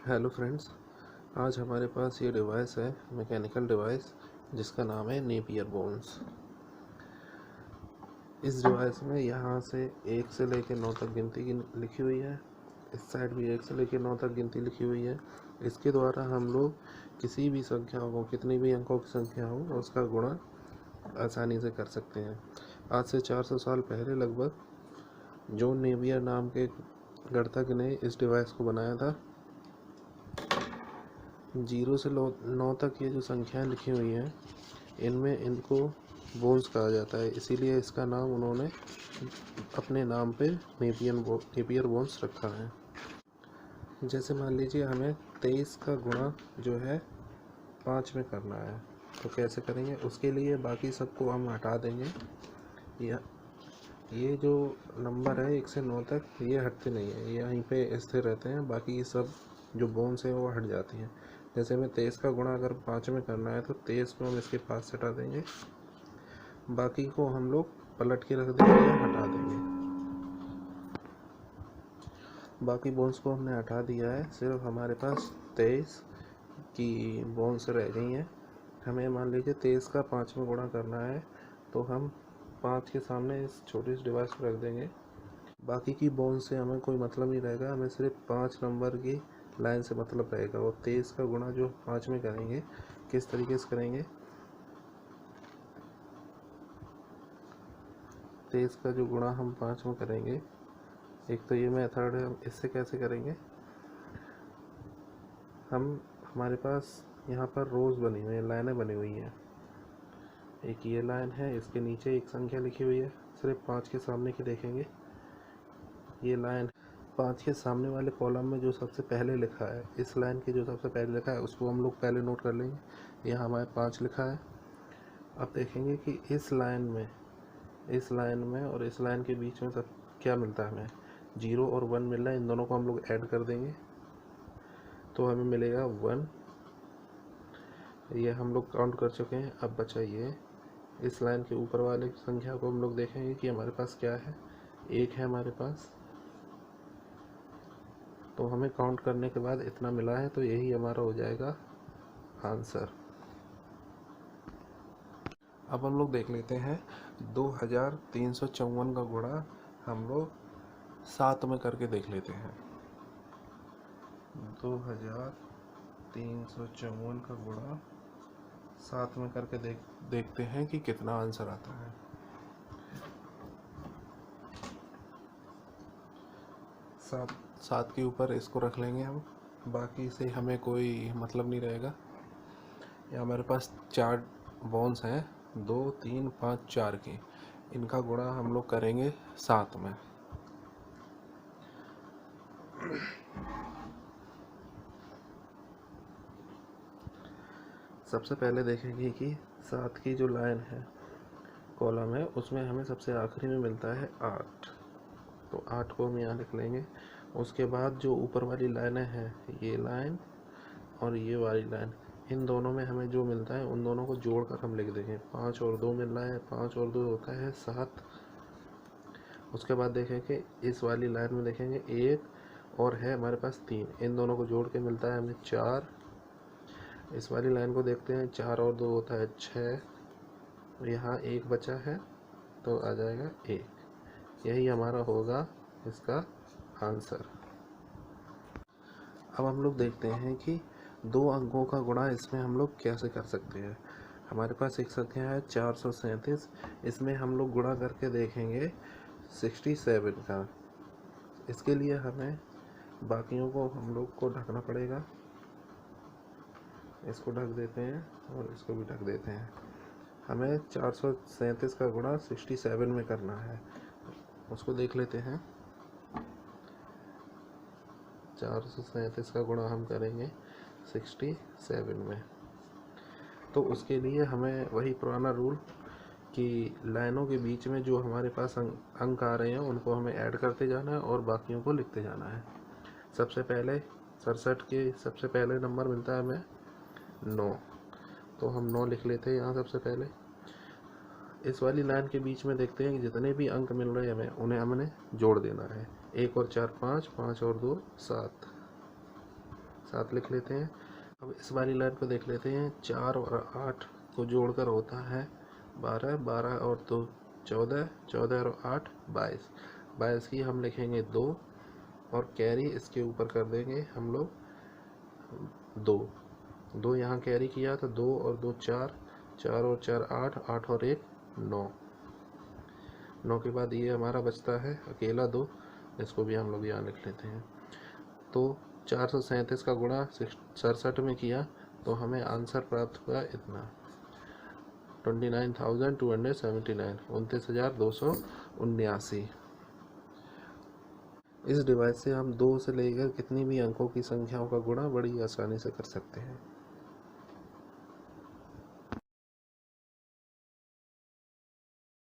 Hello friends, आज हमारे पास ये डिवाइस है, मैकेनिकल डिवाइस, जिसका नाम है नेपियर बोन्स। इस डिवाइस में यहाँ से 1 से लेकर 9 तक गिनती लिखी हुई है। इस साइड भी 1 से लेकर 9 तक गिनती लिखी हुई है। इसके द्वारा हम लोग किसी भी संख्या को, कितनी भी अंकों की संख्या हो, उसका गुणा आसानी से कर सकते हैं। आज से 400 साल पहले लगभग जॉन नेपियर नाम के गणितज्ञ ने इस डिवाइस को बनाया था। 0 से 9 तक ये जो संख्याएं लिखी हुई हैं, इनमें इनको बोन्स कहा जाता है, इसीलिए इसका नाम उन्होंने अपने नाम पे नेपियर बोन्स रखा है। जैसे मान लीजिए हमें 23 का गुणा जो है 5 में करना है, तो कैसे करेंगे? उसके लिए बाकी सबको हम हटा देंगे। ये जो नंबर है 1 से 9 तक, ये हटते नहीं है, ये यहीं पे स्थिर रहते हैं। बाकी सब जो बोन्स है वो हट जाती हैं। जैसे हमें 23 का गुणा अगर 5 में करना है, तो 23 को हम इसके पास से हटा देंगे, बाकी को हम लोग पलट के रख देंगे या हटा देंगे। बाकी बोन्स को हमने हटा दिया है, सिर्फ हमारे पास 23 की बोन्स रह गई हैं। हमें मान लीजिए 23 का 5 में गुणा करना है, तो हम 5 के सामने इस छोटी सी डिवाइस को रख देंगे। बाकी की बोन्स से हमें कोई मतलब नहीं रहेगा, हमें सिर्फ 5 नंबर की लाइन से मतलब रहेगा। और 23 का गुणा जो 5 में करेंगे, किस तरीके से करेंगे? 23 का जो गुणा हम 5 में करेंगे, एक तो ये मेथड है। हम इससे कैसे करेंगे? हमारे पास यहाँ पर रोज़ बनी हुई है, लाइनें बनी हुई हैं। एक ये लाइन है, इसके नीचे एक संख्या लिखी हुई है, सिर्फ 5 के सामने की देखेंगे। ये लाइन 5 के सामने वाले कॉलम में जो सबसे पहले लिखा है, इस लाइन के जो सबसे पहले लिखा है, उसको हम लोग पहले नोट कर लेंगे। यहाँ हमारे 5 लिखा है। अब देखेंगे कि इस लाइन में और इस लाइन के बीच में सब क्या मिलता है हमें? 0 और 1 मिल रहा है। इन दोनों को हम लोग ऐड कर देंगे, तो हमें मिलेगा 1। ये हम लोग काउंट कर चुके हैं। अब बचा ये, इस लाइन के ऊपर वाले संख्या को हम लोग देखेंगे कि हमारे पास क्या है। 1 है हमारे पास, तो हमें काउंट करने के बाद इतना मिला है, तो यही हमारा हो जाएगा आंसर। अब हम लोग देख लेते हैं 2354 का गुणा हम लोग 7 में करके देख लेते हैं। 2354 का गुणा 7 में करके देखते हैं कि कितना आंसर आता है। 7 के ऊपर इसको रख लेंगे हम, बाकी से हमें कोई मतलब नहीं रहेगा। यहाँ हमारे पास 4 बोन्स हैं, 2 3 5 4 की। इनका गुणा हम लोग करेंगे 7 में। सबसे पहले देखेंगे कि 7 की जो लाइन है, कॉलम है, उसमें हमें सबसे आखिरी में मिलता है 8, तो 8 को हम यहाँ लिख लेंगे। उसके बाद जो ऊपर वाली लाइनें हैं, ये लाइन और ये वाली लाइन, इन दोनों में हमें जो मिलता है उन दोनों को जोड़कर हम लिख देंगे। 5 और 2 मिल रहा है, 5 और 2 होता है 7। उसके बाद देखेंगे इस वाली लाइन में, देखेंगे 1 और है हमारे पास 3, इन दोनों को जोड़ के मिलता है हमें 4। इस वाली लाइन को देखते हैं, 4 और 2 होता है 6, यहाँ 1 बचा है, तो आ जाएगा 1। यही हमारा होगा इसका आंसर। अब हम लोग देखते हैं कि 2 अंकों का गुणा इसमें हम लोग कैसे कर सकते हैं। हमारे पास एक संख्या है 437, इसमें हम लोग गुणा करके देखेंगे 67 का। इसके लिए हमें बाकियों को हम लोग को ढकना पड़ेगा। इसको ढक देते हैं और इसको भी ढक देते हैं। हमें 437 का गुणा 67 में करना है, उसको देख लेते हैं। 437 का गुणा हम करेंगे 67 में, तो उसके लिए हमें वही पुराना रूल कि लाइनों के बीच में जो हमारे पास अंक आ रहे हैं, उनको हमें ऐड करते जाना है और बाकियों को लिखते जाना है। सबसे पहले 67 के सबसे पहले नंबर मिलता है हमें 9, तो हम 9 लिख लेते हैं यहाँ सबसे पहले। इस वाली लाइन के बीच में देखते हैं कि जितने भी अंक मिल रहे हैं हमें, उन्हें हमने जोड़ देना है। 1 और 4 5, 5 और 2 7, 7 लिख लेते हैं। अब इस वाली लाइन को देख लेते हैं। 4 और 8 को जोड़कर होता है 12, 12 और 2 14, 14 और 8 22, 22 की हम लिखेंगे 2 और कैरी इसके ऊपर कर देंगे हम लोग 2, 2 यहाँ कैरी किया तो 2 और 2 4, 4 और 4 8, 8 और 1 9, 9 के बाद ये हमारा बचता है अकेला 2, इसको भी हम लोग यहाँ लिख लेते हैं। तो 437 का गुणा 67 में किया तो हमें आंसर प्राप्त हुआ इतना 29,279, 29,279। इस डिवाइस से हम 2 से लेकर कितनी भी अंकों की संख्याओं का गुणा बड़ी आसानी से कर सकते हैं।